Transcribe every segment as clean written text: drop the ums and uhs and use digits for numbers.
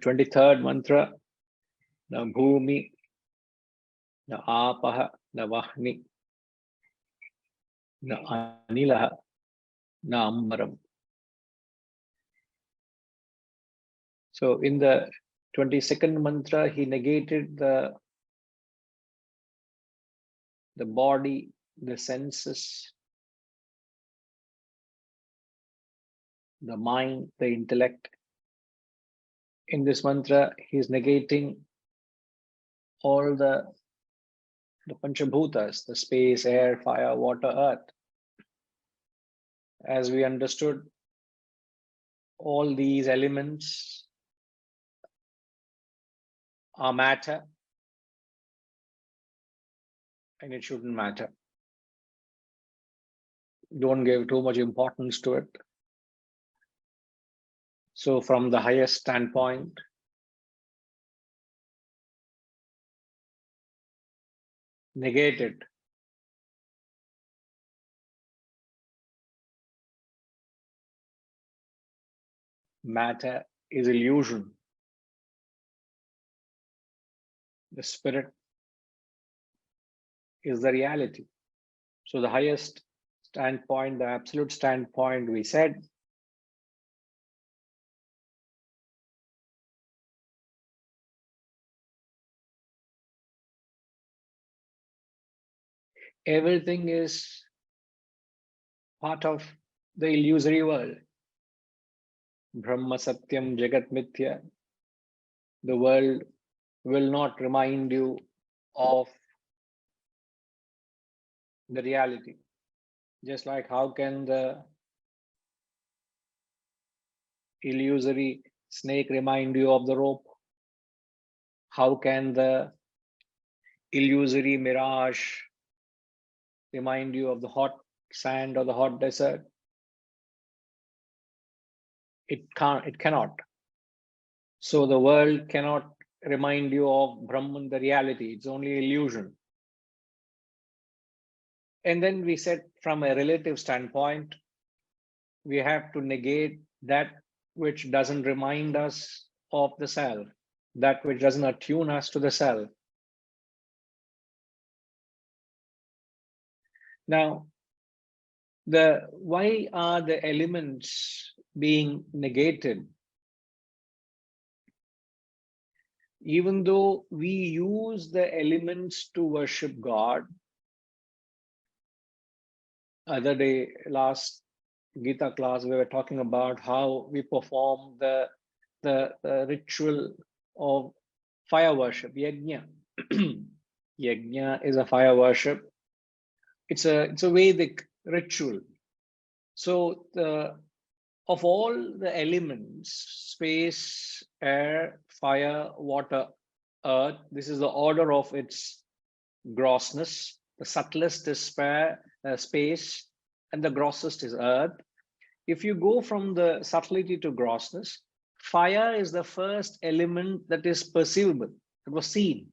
23rd mantra, na bhumi, na apaha, na vahni, na anilaha, na ambaram. So in the 22nd mantra, he negated the body, the senses, the mind, the intellect. In this mantra, he is negating all the Panchabhutas, the space, air, fire, water, earth. As we understood, all these elements are matter, and it shouldn't matter. Don't give too much importance to it. So from the highest standpoint, negate it. Matter is illusion. The spirit is the reality. So the highest standpoint, the absolute standpoint, we said, everything is part of the illusory world. Brahma Satyam Jagat Mithya. The world will not remind you of the reality. Just like how can the illusory snake remind you of the rope? How can the illusory mirage remind you of the hot sand or the hot desert? It can't, it cannot. So the world cannot remind you of Brahman, the reality. It's only illusion. And then we said from a relative standpoint, we have to negate that which doesn't remind us of the self, that which doesn't attune us to the self. Now, why are the elements being negated? Even though we use the elements to worship God, other day, last Gita class, we were talking about how we perform the ritual of fire worship, yajna. Yajna is a fire worship. It's a Vedic ritual. So of all the elements, space, air, fire, water, earth, this is the order of its grossness. The subtlest is space, and the grossest is earth. If you go from the subtlety to grossness, fire is the first element that is perceivable, that was seen.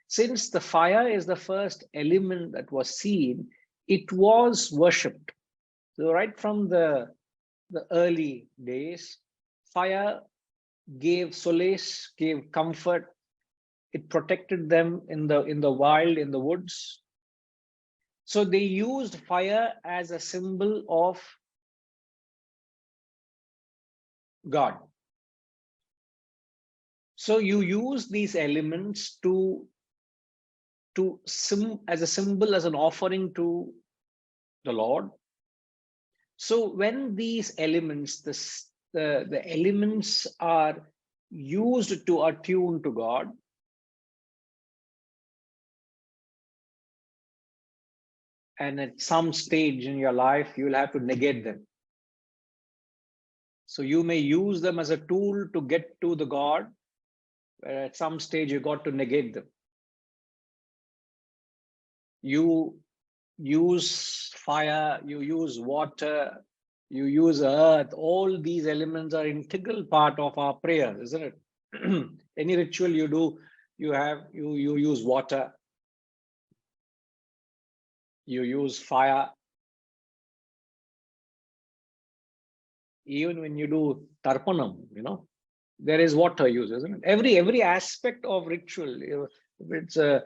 Since the fire is the first element that was seen, it was worshipped. So right from the early days, fire gave solace, gave comfort. It protected them in the wild, in the woods. So they used fire as a symbol of God. So you use these elements as a symbol, as an offering to the Lord. So when these elements, the elements are used to attune to God, and at some stage in your life, you'll have to negate them. So you may use them as a tool to get to the God, where at some stage you got to negate them. You use fire, you use water, you use earth. All these elements are integral part of our prayer, isn't it? Any ritual you do, you use water, you use fire. Even when you do tarpanam, there is water use, isn't it? Every aspect of ritual, if it's a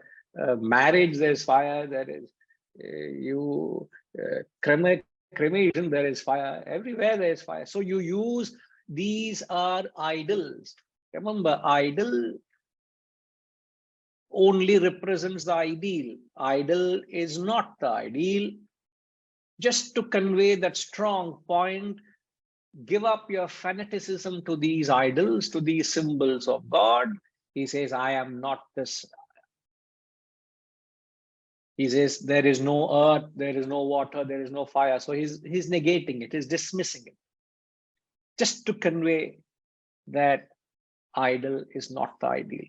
marriage, there's fire. There is cremation, there is fire. Everywhere there is fire. So you use, these are idols. Remember, idol only represents the ideal. Idol is not the ideal. Just to convey that strong point, give up your fanaticism to these idols, to these symbols of God. He says, I am not this. He says, there is no earth, there is no water, there is no fire. So he's negating it, he's dismissing it. Just to convey that idol is not the ideal.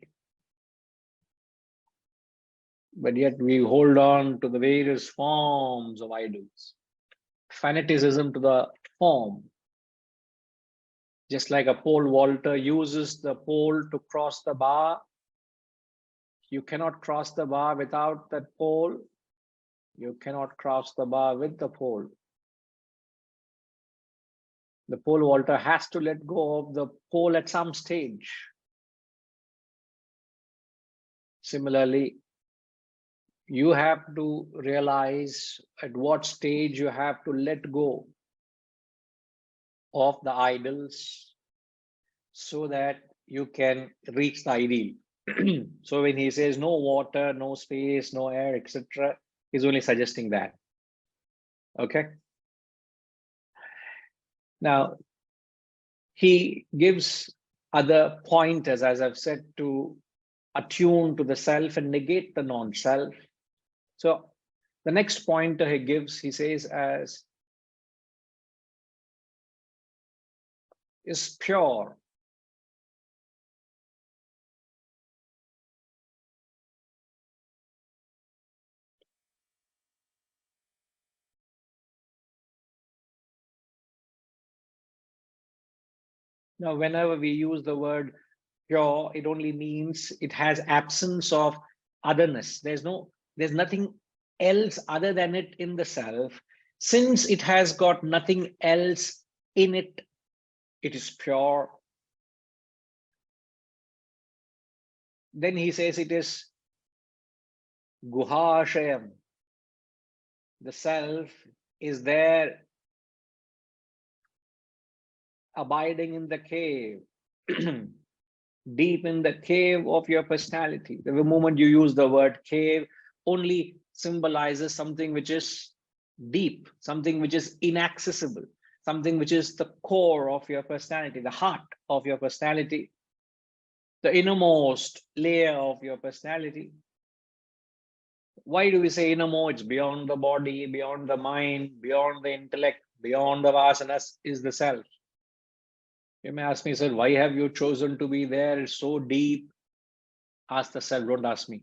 But yet we hold on to the various forms of idols. Fanaticism to the form. Just like a pole vaulter uses the pole to cross the bar, you cannot cross the bar without that pole. You cannot cross the bar with the pole. The pole vaulter has to let go of the pole at some stage. Similarly, you have to realize at what stage you have to let go of the idols so that you can reach the ideal. So when he says no water, no space, no air, etc., he's only suggesting that. Okay. Now, he gives other pointers, as I've said, to attune to the self and negate the non-self. So the next pointer he gives, he says, as is pure. Now, whenever we use the word pure, it only means it has absence of otherness. There's nothing else other than it in the self. Since it has got nothing else in it, it is pure. Then he says it is guhashayam. The self is there, abiding in the cave, deep in the cave of your personality. The moment you use the word cave, only symbolizes something which is deep, something which is inaccessible, something which is the core of your personality, the heart of your personality, the innermost layer of your personality. Why do we say innermost? It's beyond the body, beyond the mind, beyond the intellect, beyond the vasanas is the self. You may ask me, sir, why have you chosen to be there? It's so deep. Ask the self, don't ask me.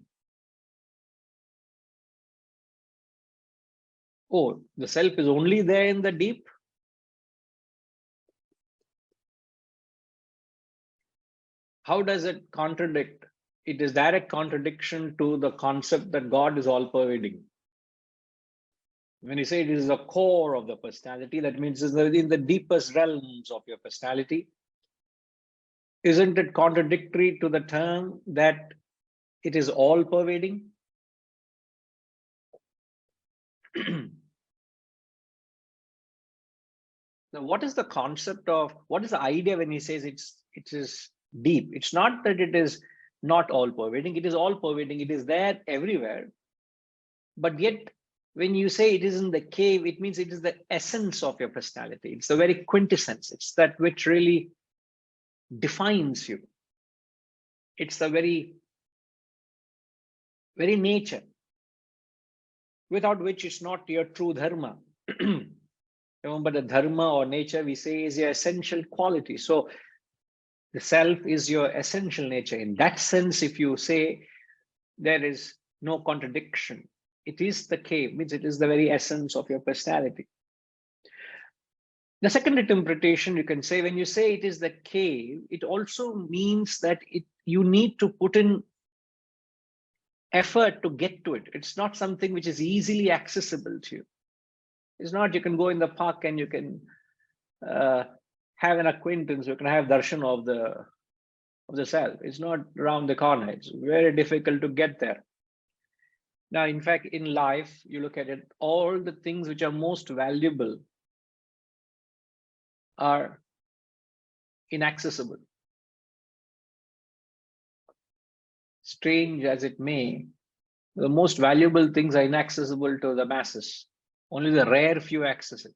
Oh, the self is only there in the deep? How does it contradict? It is direct contradiction to the concept that God is all pervading. When you say it is the core of the personality, that means it's in the deepest realms of your personality. Isn't it contradictory to the term that it is all pervading? Now, what is the concept of, what is the idea when he says it is deep? It's not that it is not all pervading, it is all pervading, it is there everywhere. But yet, when you say it is in the cave, it means it is the essence of your personality. It's the very quintessence. It's that which really defines you. It's the very nature, without which it's not your true dharma. Remember, the dharma or nature, we say, is your essential quality. So the self is your essential nature. In that sense, if you say there is no contradiction, it is the cave, means it is the very essence of your personality. The second interpretation, you can say, when you say it is the cave, it also means that you need to put in effort to get to it. It's not something which is easily accessible to you. It's not you can go in the park and you can have an acquaintance, you can have darshan of the of the self. It's not around the corner. It's very difficult to get there. Now, in fact, in life, you look at it, all the things which are most valuable are inaccessible. Strange as it may, the most valuable things are inaccessible to the masses. Only the rare few access it.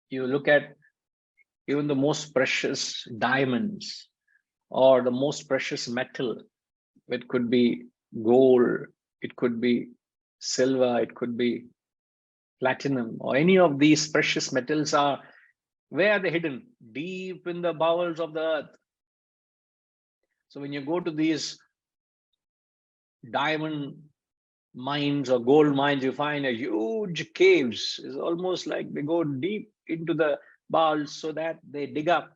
You look at even the most precious diamonds or the most precious metal. It could be gold, it could be silver, it could be platinum, or any of these precious metals are, where are they hidden? Deep in the bowels of the earth. So when you go to these diamond mines or gold mines, you find a huge caves. It's almost like they go deep into the bowels so that they dig up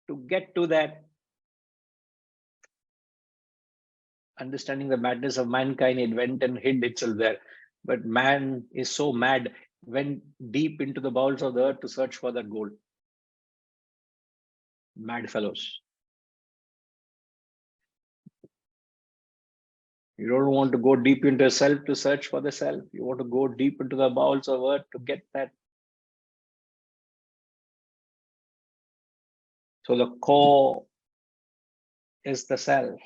to get to that. Understanding the madness of mankind, it went and hid itself there. But man is so mad, went deep into the bowels of the earth to search for that gold. Mad fellows. You don't want to go deep into yourself to search for the self. You want to go deep into the bowels of earth to get that. So the core is the self.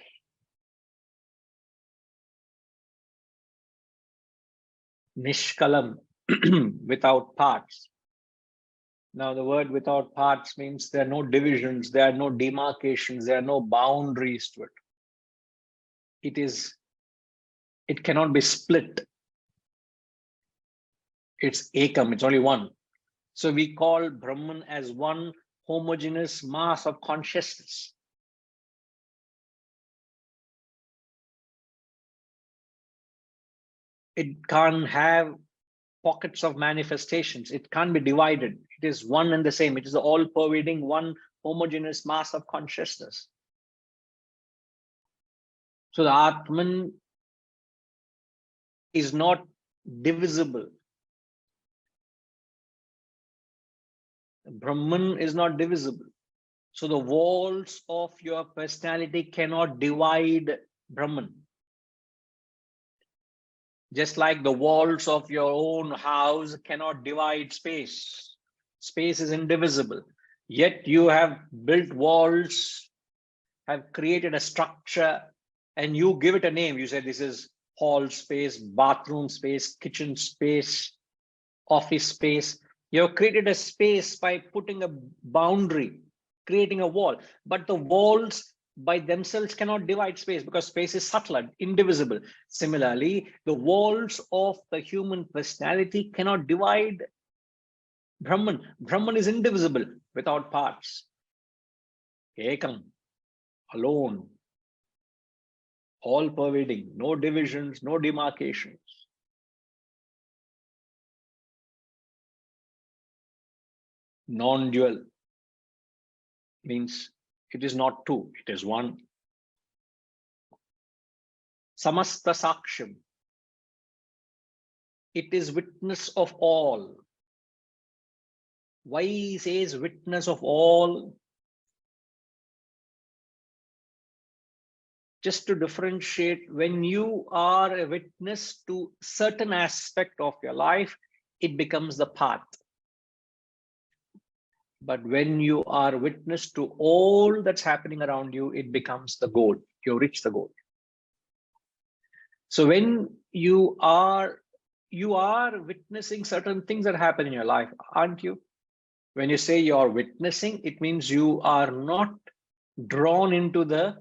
Nishkalam, without parts. Now the word without parts means there are no divisions, there are no demarcations, there are no boundaries to it. It cannot be split. It's ekam, it's only one. So we call Brahman as one homogeneous mass of consciousness. It can't have pockets of manifestations. It can't be divided. It is one and the same. It is the all-pervading one homogeneous mass of consciousness. So the Atman is not divisible. Brahman is not divisible. So the walls of your personality cannot divide Brahman. Just like the walls of your own house cannot divide space. Space is indivisible. Yet you have built walls, have created a structure, and you give it a name. You say this is hall space, bathroom space, kitchen space, office space. You have created a space by putting a boundary, creating a wall. But the walls by themselves cannot divide space because space is subtle, indivisible. Similarly, the walls of the human personality cannot divide Brahman. Brahman is indivisible, without parts. Ekam, alone, all pervading, no divisions, no demarcations. Non-dual means it is not two, it is one. Samasta Saksham, it is witness of all. Why he says witness of all? Just to differentiate, when you are a witness to certain aspect of your life, it becomes the path. But when you are witness to all that's happening around you, it becomes the goal. You reach the goal. So when you are witnessing certain things that happen in your life, aren't you? When you say you're witnessing, it means you are not drawn into a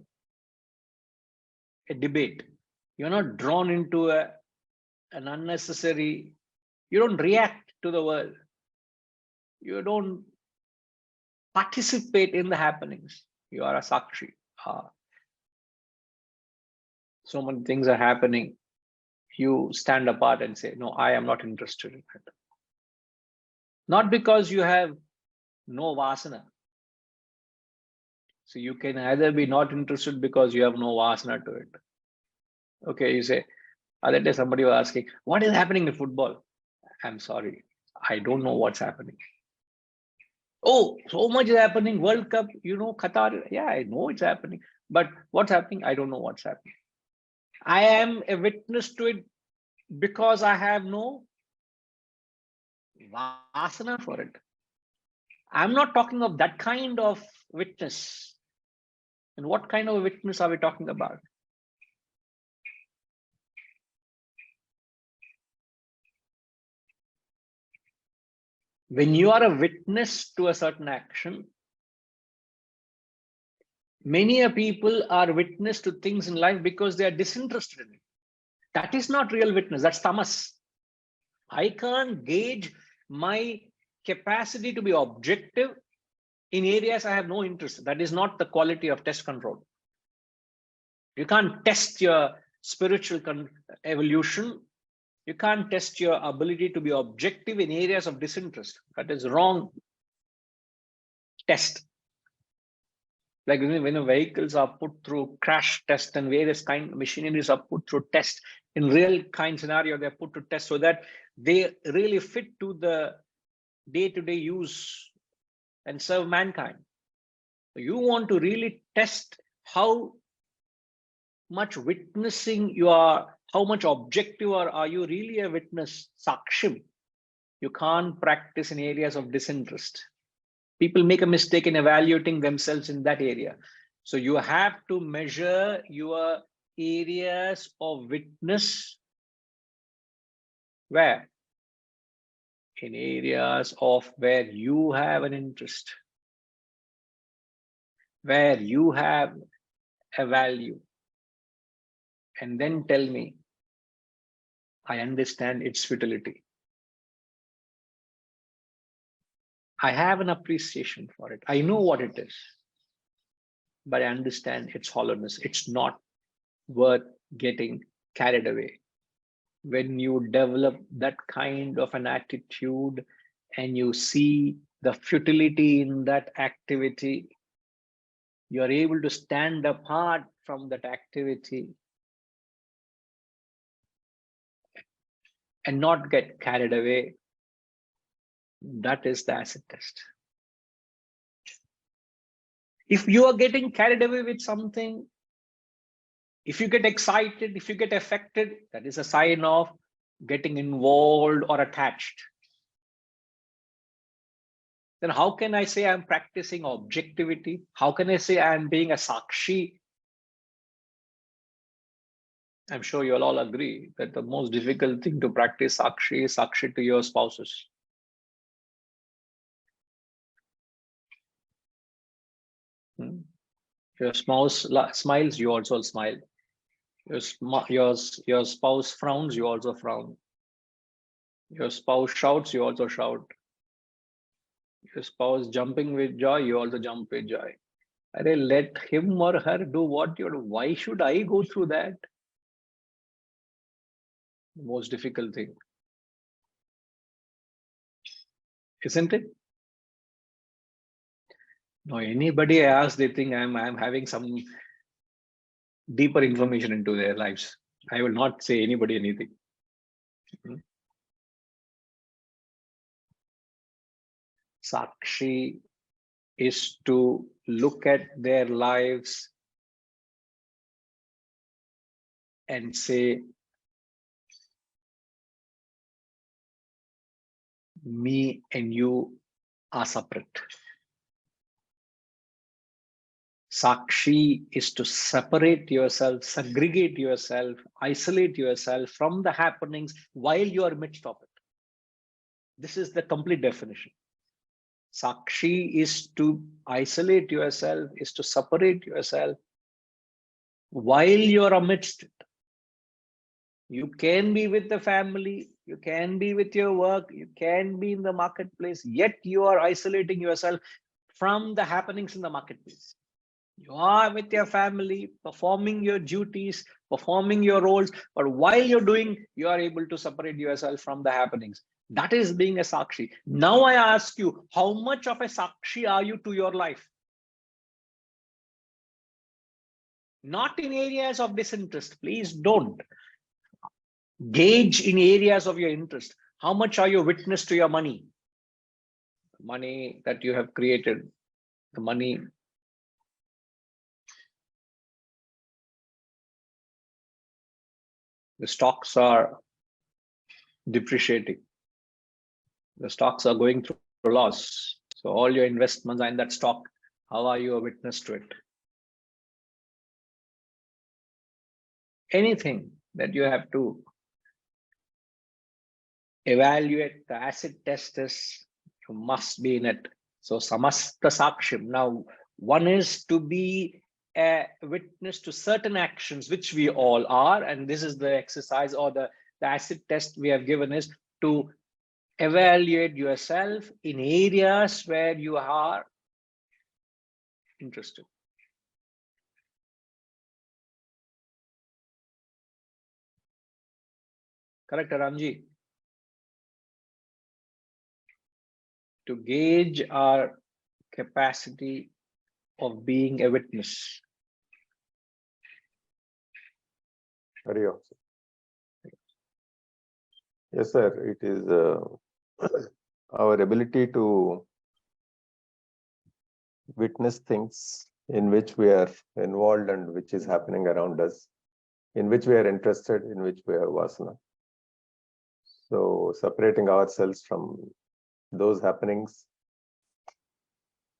debate. You're not drawn into an unnecessary, you don't react to the world. You don't participate in the happenings. You are a sakshi. So many things are happening. You stand apart and say, no, I am not interested in it. Not because you have no vasana. So you can either be not interested because you have no vasana to it. Okay, you say, other day somebody was asking, what is happening in football? I'm sorry, I don't know what's happening. Oh, so much is happening. World Cup, Qatar. Yeah, I know it's happening. But what's happening? I don't know what's happening. I am a witness to it because I have no vasana for it. I'm not talking of that kind of witness. And what kind of witness are we talking about? When you are a witness to a certain action, many people are witness to things in life because they are disinterested in it. That is not real witness. That's tamas. I can't gauge my capacity to be objective in areas I have no interest. That is not the quality of test control. You can't test your spiritual evolution. You can't test your ability to be objective in areas of disinterest. That is wrong test. Like when vehicles are put through crash test and various kind of machineries are put through test, in real kind scenario, they're put to test so that they really fit to the day-to-day use and serve mankind. You want to really test how much witnessing you are, how much objective are you really a witness, sakshim. You can't practice in areas of disinterest. People make a mistake in evaluating themselves in that area. So you have to measure your areas of witness where? In areas of where you have an interest, where you have a value. And then tell me, I understand its futility. I have an appreciation for it. I know what it is, but I understand its hollowness. It's not worth getting carried away. When you develop that kind of an attitude and you see the futility in that activity, you're able to stand apart from that activity and not get carried away. That is the acid test. If you are getting carried away with something, if you get excited, if you get affected, that is a sign of getting involved or attached. Then how can I say I'm practicing objectivity? How can I say I'm being a sakshi? I'm sure you'll all agree that the most difficult thing to practice sakshi is sakshi to your spouses. Your spouse smiles, you also smile. Your spouse frowns, you also frown. Your spouse shouts, you also shout. Your spouse jumping with joy, you also jump with joy. Let him or her do what you do. Why should I go through that? The most difficult thing. Isn't it? No, anybody I ask, they think I'm having some deeper information into their lives. I will not say anybody anything. Sakshi is to look at their lives and say, me and you are separate. Sakshi is to separate yourself, segregate yourself, isolate yourself from the happenings while you are midst of it. This is the complete definition. Sakshi is to isolate yourself, is to separate yourself while you are amidst it. You can be with the family, you can be with your work, you can be in the marketplace, yet you are isolating yourself from the happenings in the marketplace. You are with your family, performing your duties, performing your roles, but while you're doing, you are able to separate yourself from the happenings. That is being a Sakshi. Now I ask you, how much of a Sakshi are you to your life? Not in areas of disinterest. Please don't. Gauge in areas of your interest. How much are you witness to your money? money that you have created, the money, the stocks are depreciating. The stocks are going through loss. So all your investments are in that stock. How are you a witness to it? Anything that you have to evaluate, the acid test is, you must be in it. So samasta sakshim. Now, one is to be a witness to certain actions, which we all are, and this is the exercise or the acid test we have given is to evaluate yourself in areas where you are interested. Correct, Ramji? To gauge our capacity of being a witness. Very awesome. Yes, sir. It is our ability to witness things in which we are involved and which is happening around us, in which we are interested, in which we are vasana. So separating ourselves from those happenings,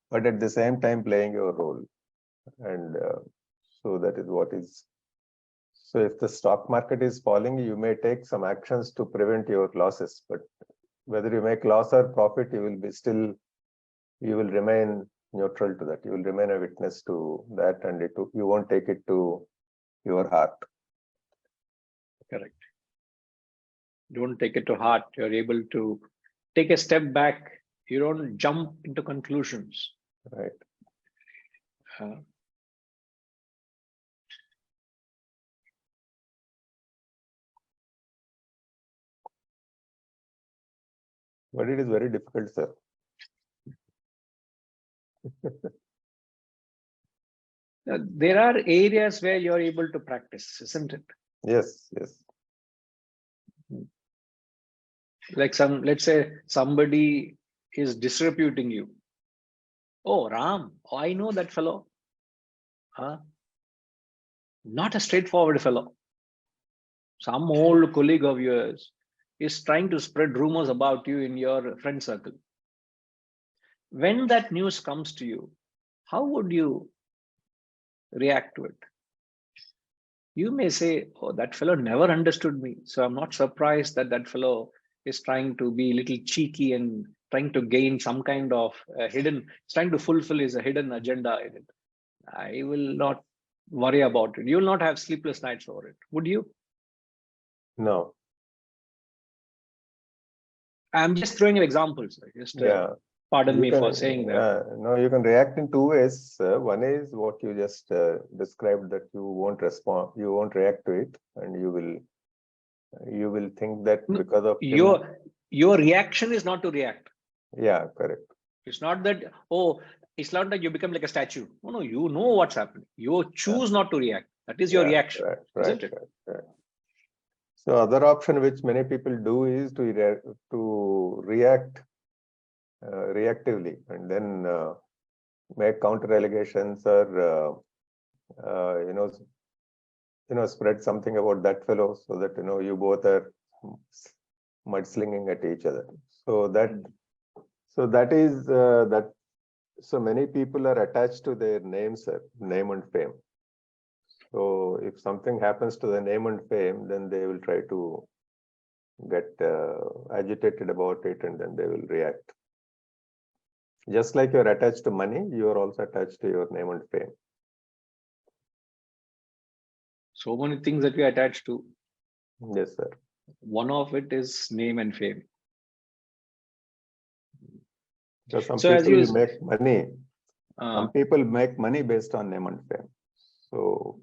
but at the same time playing your role. And so that is what is. So if the stock market is falling, you may take some actions to prevent your losses, but whether you make loss or profit, you will be still, you will remain neutral to that. You will remain a witness to that, and you won't take it to your heart. Correct. Don't take it to heart. You're able to take a step back. You don't jump into conclusions. Right. But it is very difficult, sir. There are areas where you're able to practice, isn't it? Yes, yes. Like let's say somebody is disreputing you. Oh, Ram, oh, I know that fellow. Huh? Not a straightforward fellow. Some old colleague of yours is trying to spread rumors about you in your friend circle. When that news comes to you, how would you react to it? You may say, oh, that fellow never understood me. So I'm not surprised that that fellow is trying to be a little cheeky and trying to gain some kind of trying to fulfill his hidden agenda in it. I will not worry about it. You will not have sleepless nights over it. Would you? No. I'm just throwing an example, sir. Just pardon me for saying that. No, you can react in two ways. One is what you just described, that you won't respond, you won't react to it, and you will think that because of your reaction is not to react. Yeah, correct. It's not that, oh, it's not that you become like a statue. No, you know what's happening. You choose not to react. That is your reaction, isn't it? Right. So other option which many people do is to react reactively, and then make counter allegations or spread something about that fellow, so that you both are mudslinging at each other. So that is that. So many people are attached to their names, name and fame. So if something happens to the name and fame, then they will try to get agitated about it, and then they will react. Just like you're attached to money, you are also attached to your name and fame. So many things that we attach to. Yes, sir. One of it is name and fame. So some people make money. Some people make money based on name and fame. So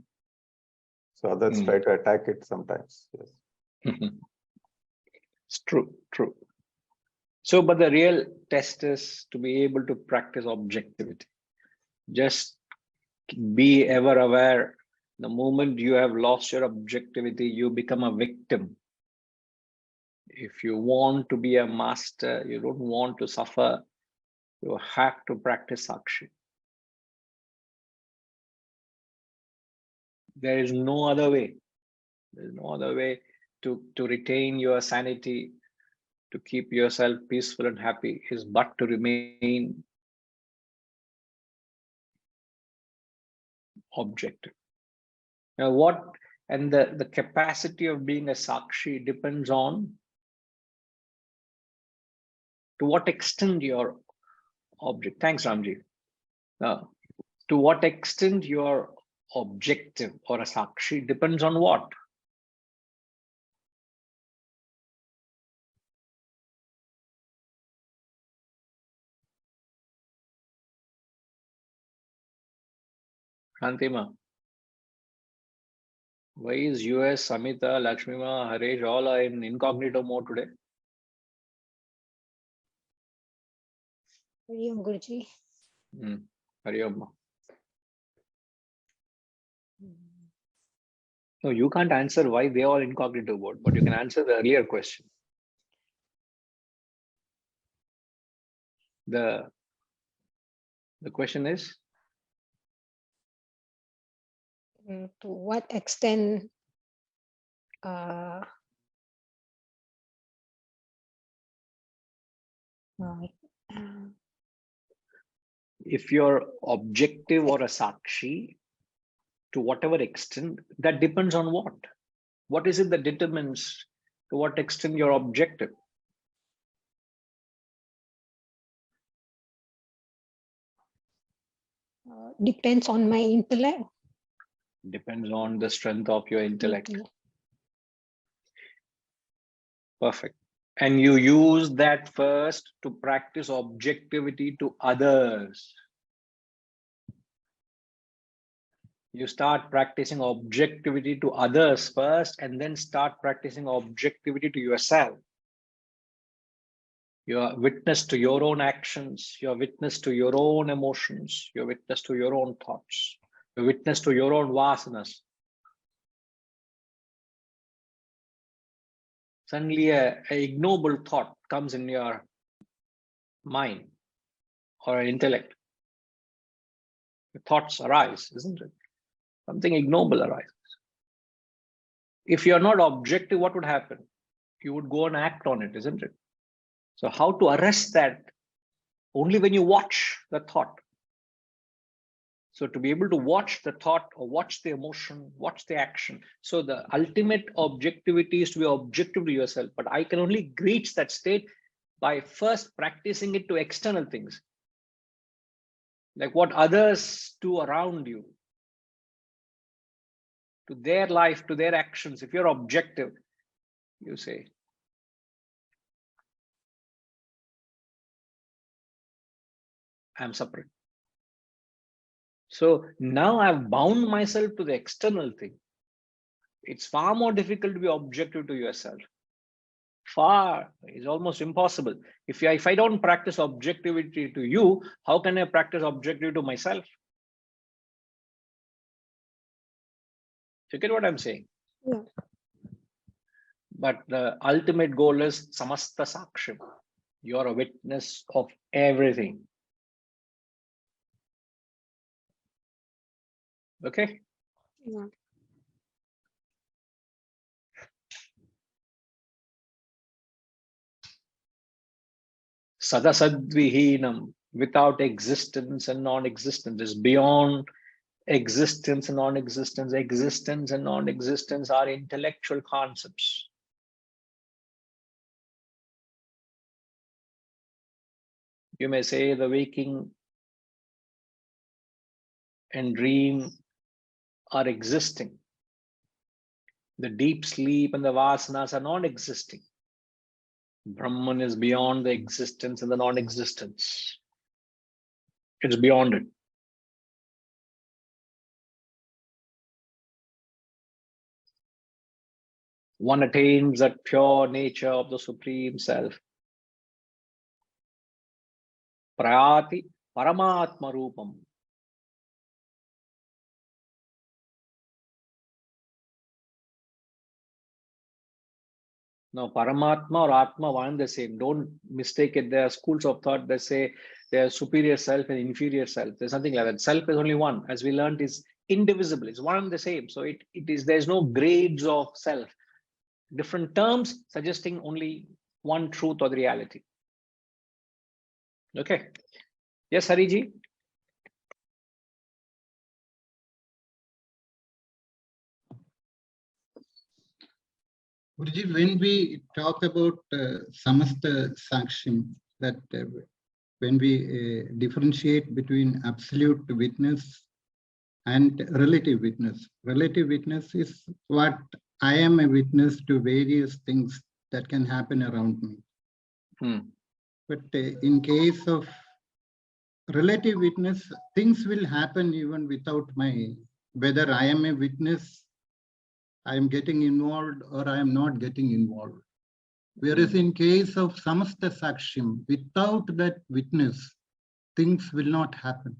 others try to attack it sometimes. Yes. It's true. So, but the real test is to be able to practice objectivity. Just be ever aware. The moment you have lost your objectivity, you become a victim. If you want to be a master, you don't want to suffer, You have to practice Sakshi. There is no other way. There is no other way to retain your sanity, to keep yourself peaceful and happy, is but to remain objective. Now, the capacity of being a Sakshi depends on to what extent your object. Thanks, Ramji. To what extent your objective or a Sakshi depends on what? Shantima. Why is US, Samita, Lakshmima, Haresh all are in incognito mode today? Hari Om, Guruji. Hari Om. No, you can't answer why they are incognito mode, but you can answer the earlier question. The question is? To what extent If you're objective or a Sakshi, to whatever extent, that depends on what? What is it that determines to what extent you're objective? Depends on my intellect. Depends on the strength of your intellect. Perfect. And you use that first to practice objectivity to others. You start practicing objectivity to others first, and then start practicing objectivity to yourself. You are witness to your own actions. You are witness to your own emotions. You are witness to your own thoughts. You are witness to your own vasanas. Suddenly an ignoble thought comes in your mind or intellect. The thoughts arise, isn't it? Something ignoble arises. If you're not objective, what would happen? You would go and act on it, isn't it? So how to arrest that? Only when you watch the thought. So to be able to watch the thought or watch the emotion, watch the action. So the ultimate objectivity is to be objective to yourself. But I can only reach that state by first practicing it to external things. Like what others do around you. To their life, to their actions. If you're objective, you say, I'm separate. So now I've bound myself to the external thing. It's far more difficult to be objective to yourself. Far is almost impossible. If I don't practice objectivity to you, how can I practice objectivity to myself? You get what I'm saying? Yeah. But the ultimate goal is samasta saksham. You're a witness of everything. Okay? Yeah. Sadasadvihinam, without existence and non-existence, is beyond existence and non-existence. Existence and non-existence are intellectual concepts. You may say the waking and dream are existing. The deep sleep and the vasanas are non-existing. Brahman is beyond the existence and the non-existence. It's beyond it. One attains that pure nature of the Supreme Self. Prayati Paramatma Rupam. Now, Paramatma or Atma, one and the same. Don't mistake it. There are schools of thought that say there's superior self and inferior self. There's nothing like that. Self is only one, as we learned, is indivisible. It's one and the same. So it is, there's no grades of self. Different terms suggesting only one truth or the reality. Okay. Yes, Hariji. Guruji, when we talk about samasta saksham, that when we differentiate between absolute witness and relative witness is what I am a witness to various things that can happen around me. But in case of relative witness, things will happen even without whether I am a witness, I am getting involved or I am not getting involved. Whereas in case of samasta saksham, without that witness, things will not happen.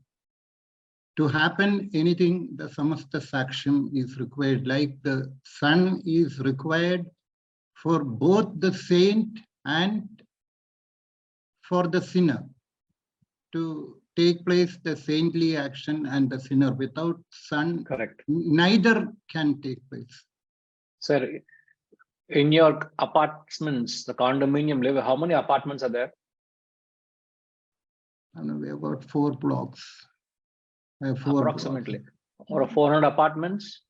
To happen anything, the samasta saksham is required, like the sun is required for both the saint and for the sinner to take place the saintly action and the sinner. Without sun, Correct. Neither can take place. Sir, in your apartments, the condominium level, how many apartments are there? I know we have got 4 blocks. Approximately. Or 400 apartments?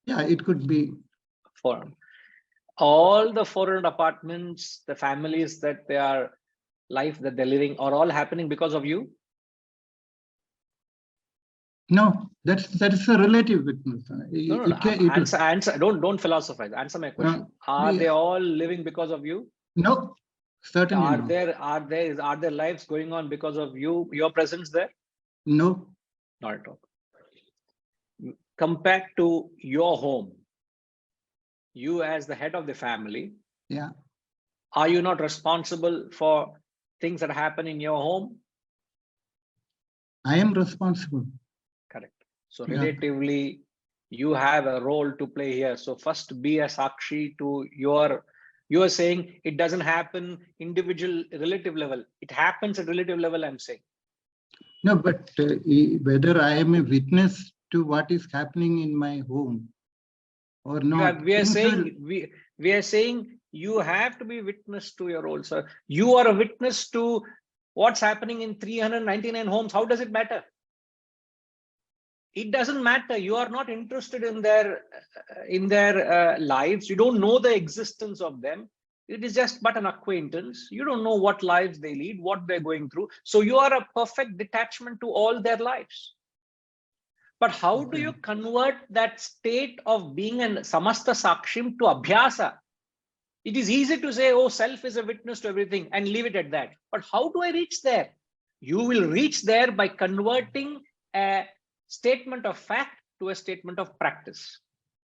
Yeah, it could be. 400. All the 400 apartments, the families that they are life that they're living are all happening because of you? No, that's a relative witness. No. Answer. Don't philosophize. Answer my question. Are they all living because of you? No, certainly not. Are there lives going on because of you, your presence there? No. Not at all. Compared to your home, you as the head of the family, yeah, are you not responsible for things that happen in your home? I am responsible. Correct. So relatively, you have a role to play here. So first be a sakshi to you are saying it doesn't happen individual relative level. It happens at relative level, I'm saying. No, but whether I am a witness to what is happening in my home or not. We are saying you have to be witness to your role, sir. You are a witness to what's happening in 399 homes. How does it matter? It doesn't matter. You are not interested in their lives. You don't know the existence of them. It is just but an acquaintance. You don't know what lives they lead, what they're going through. So you are a perfect detachment to all their lives. But how do you convert that state of being an samasta sakshim to abhyasa? It is easy to say, oh, self is a witness to everything and leave it at that. But how do I reach there? You will reach there by converting a statement of fact to a statement of practice.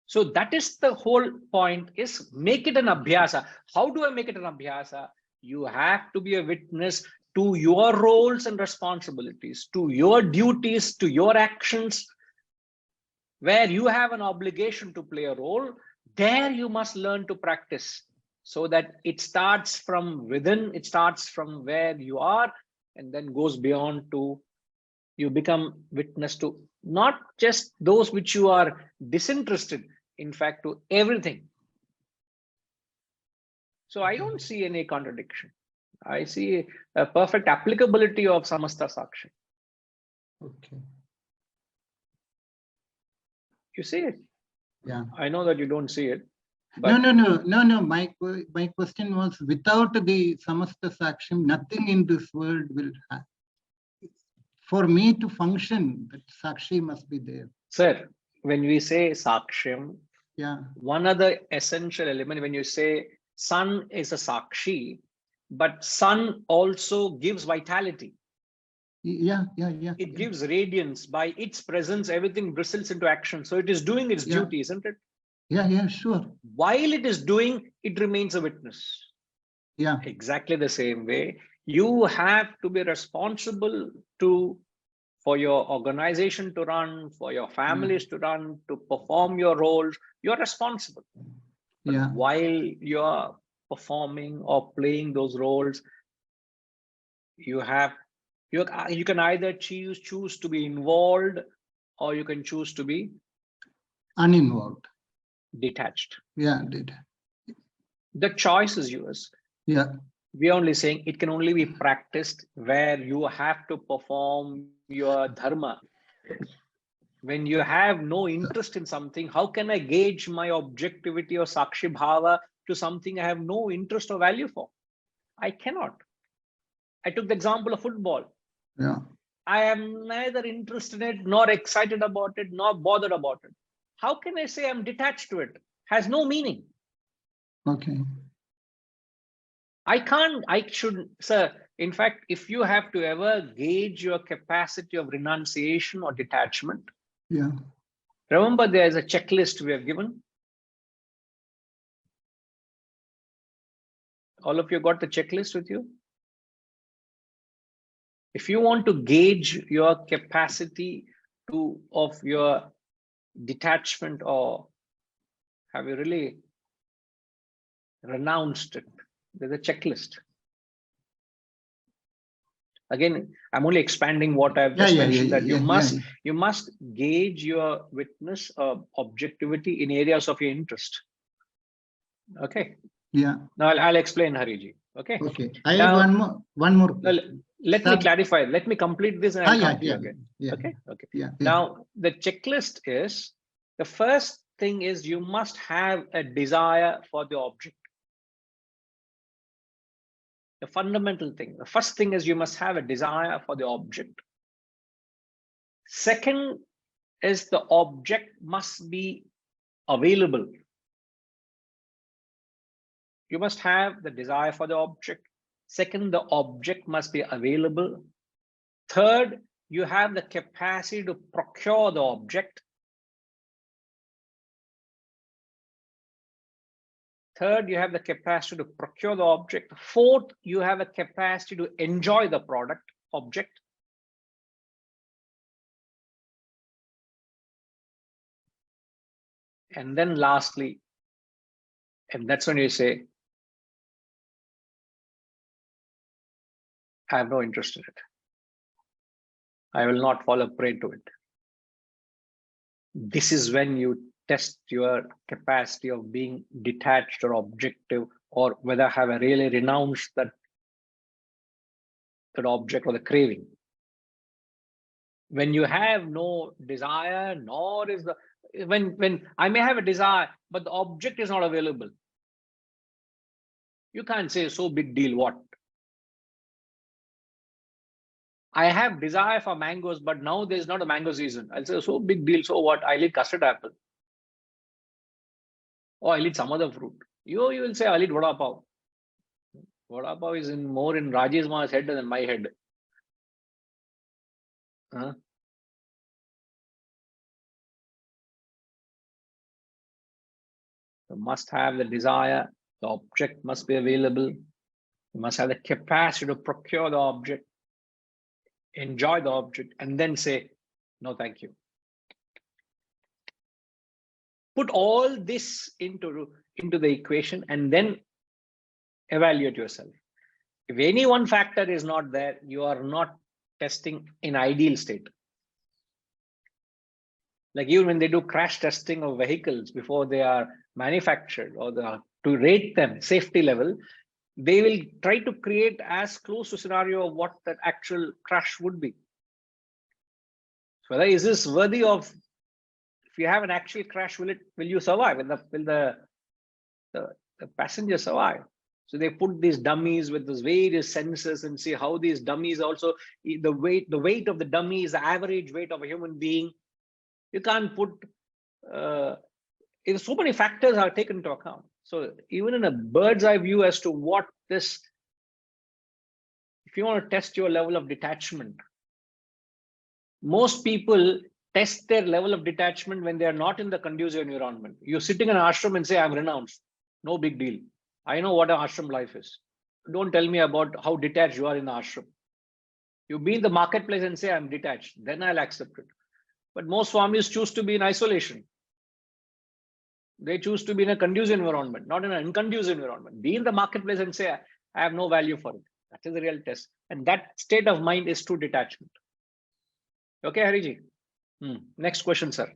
So that is the whole point, is make it an abhyasa. How do I make it an abhyasa? You have to be a witness to your roles and responsibilities, to your duties, to your actions, where you have an obligation to play a role. There you must learn to practice, so that it starts from within, it starts from where you are, and then goes beyond to you become witness to not just those which you are disinterested, in fact, to everything. So I don't see any contradiction. I see a perfect applicability of samasta sakshi. Okay. You see it? Yeah. I know that you don't see it. But No. My question was, without the samasta saksham, nothing in this world will happen. For me to function, that sakshi must be there. Sir, when we say saksham, one other essential element, when you say sun is a sakshi, but sun also gives vitality. Yeah. It gives radiance. By its presence, everything bristles into action. So it is doing its duty, isn't it? Yeah, sure. While it is doing, it remains a witness. Yeah. Exactly the same way. You have to be responsible for your organization to run, for your families to run, to perform your roles. You're responsible. But while you're performing or playing those roles, you have You can either choose to be involved, or you can choose to be Uninvolved. detached. Yeah, did. The choice is yours. Yeah, We're only saying it can only be practiced where you have to perform your dharma. When you have no interest in something, how can I gauge my objectivity or sakshi bhava to something I have no interest or value for? I cannot. I took the example of football. yeah. I am neither interested in it, nor excited about it, nor bothered about it. How can I say I'm detached to it? Has no meaning. Okay. I should, sir. In fact, if you have to ever gauge your capacity of renunciation or detachment, Yeah. remember there's a checklist we have given. All of you got the checklist with you? If you want to gauge your capacity of your detachment, or have you really renounced it, there's a checklist. Again, I'm only expanding what I've just mentioned, that you must gauge your witness objectivity in areas of your interest. Okay. Yeah. Now I'll explain, Hariji. Okay. Okay. I Now, have one more. Let me clarify. Let me complete this and I'll come to you again. Yeah. Okay. Okay. Yeah. Now the checklist is, the first thing is you must have a desire for the object. The fundamental thing. The first thing is you must have a desire for the object. Second is the object must be available. You must have the desire for the object. Second, the object must be available. Third, you have the capacity to procure the object. Third, you have the capacity to procure the object. Fourth, you have a capacity to enjoy the product object. And then lastly, and that's when you say, I have no interest in it. I will not fall a prey to it. This is when you test your capacity of being detached or objective, or whether have I really renounced that object or the craving. When you have no desire, nor is the, when I may have a desire, but the object is not available. You can't say, so big deal, what? I have desire for mangoes, but now there's not a mango season. I'll say, so big deal, so what? I'll eat custard apple. Or I'll eat some other fruit. You will say, I'll eat vada pav. Vada pav is more in Rajesh Ma's head than my head. Huh? You must have the desire, the object must be available. You must have the capacity to procure the object, enjoy the object, and then say, no, thank you. Put all this into the equation and then evaluate yourself. If any one factor is not there, you are not testing in ideal state. Like even when they do crash testing of vehicles before they are manufactured, or to rate them safety level, they will try to create as close to scenario of what that actual crash would be. So whether is this worthy of, if you have an actual crash, will you survive? Will the passenger survive? So they put these dummies with these various sensors and see how these dummies also, the weight of the dummy is the average weight of a human being. You can't put, so many factors are taken into account. So even in a bird's eye view as to what this, if you want to test your level of detachment, most people test their level of detachment when they are not in the conducive environment. You're sitting in an ashram and say, I'm renounced. No big deal. I know what an ashram life is. Don't tell me about how detached you are in the ashram. You be in the marketplace and say, I'm detached. Then I'll accept it. But most Swamis choose to be in isolation. They choose to be in a conducive environment, not in an unconducive environment. Be in the marketplace and say, I have no value for it. That is the real test. And that state of mind is true detachment. Okay, Hariji. Next question, sir.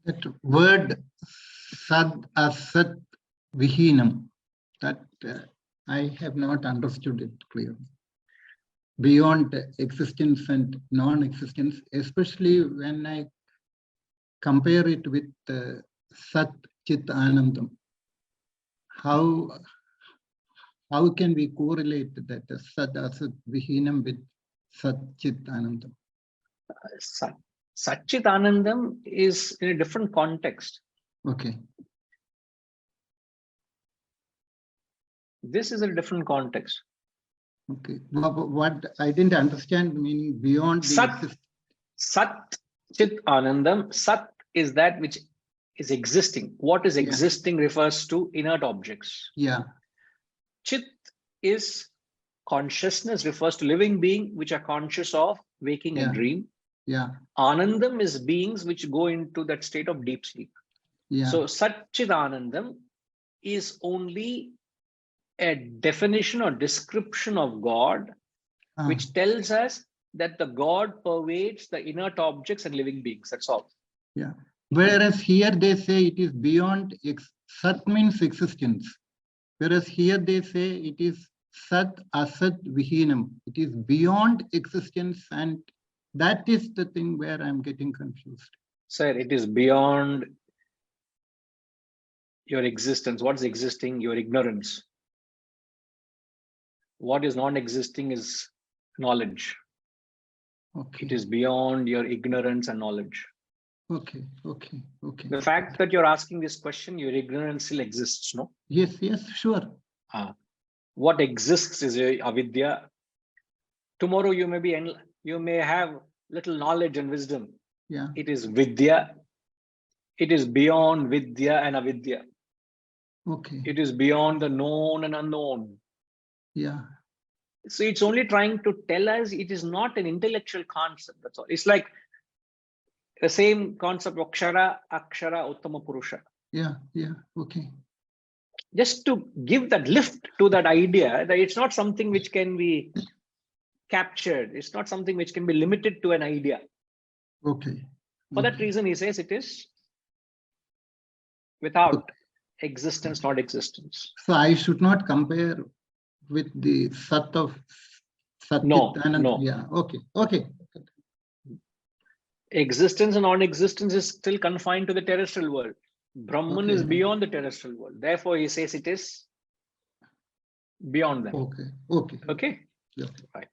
That word sad asat vihinam, that I have not understood it clearly. Beyond existence and non-existence, especially when I compare it with Sat Chit Anandam. How can we correlate that Sat Asat Vihinam with Sat Chit Anandam? Satchit Anandam is in a different context. Okay. This is a different context. Okay. What I didn't understand the meaning beyond the Sat Chit Anandam. Sat is that which is existing. What is existing refers to inert objects. Yeah. Chit is consciousness, refers to living being which are conscious of waking and dream. Yeah. Anandam is beings which go into that state of deep sleep. Yeah. So Satchit Anandam is only a definition or description of God, which tells us that the God pervades the inert objects and living beings. That's all. Yeah. Whereas here they say it is beyond, Sat means existence. Whereas here they say it is Sat Asat Vihinam. It is beyond existence, and that is the thing where I'm getting confused. Sir, it is beyond your existence. What is existing? Your ignorance. What is non-existing is knowledge. Okay. It is beyond your ignorance and knowledge. Okay. Okay. Okay. The fact that you're asking this question, your ignorance still exists, no? Yes. Yes. Sure. What exists is your avidya. Tomorrow you may have little knowledge and wisdom. Yeah. It is vidya. It is beyond vidya and avidya. Okay. It is beyond the known and unknown. Yeah. So it's only trying to tell us it is not an intellectual concept. That's all. It's like the same concept of Akshara, Uttama Purusha. Yeah. Yeah. Okay. Just to give that lift to that idea that it's not something which can be captured. It's not something which can be limited to an idea. Okay. For that reason, he says it is without existence, not existence. So I should not compare with the Sat of Sat. No. Yeah. Okay. Okay. Existence and non-existence is still confined to the terrestrial world. Brahman is beyond the terrestrial world. Therefore, he says it is beyond them. Okay. Okay. Okay. Yeah. Right.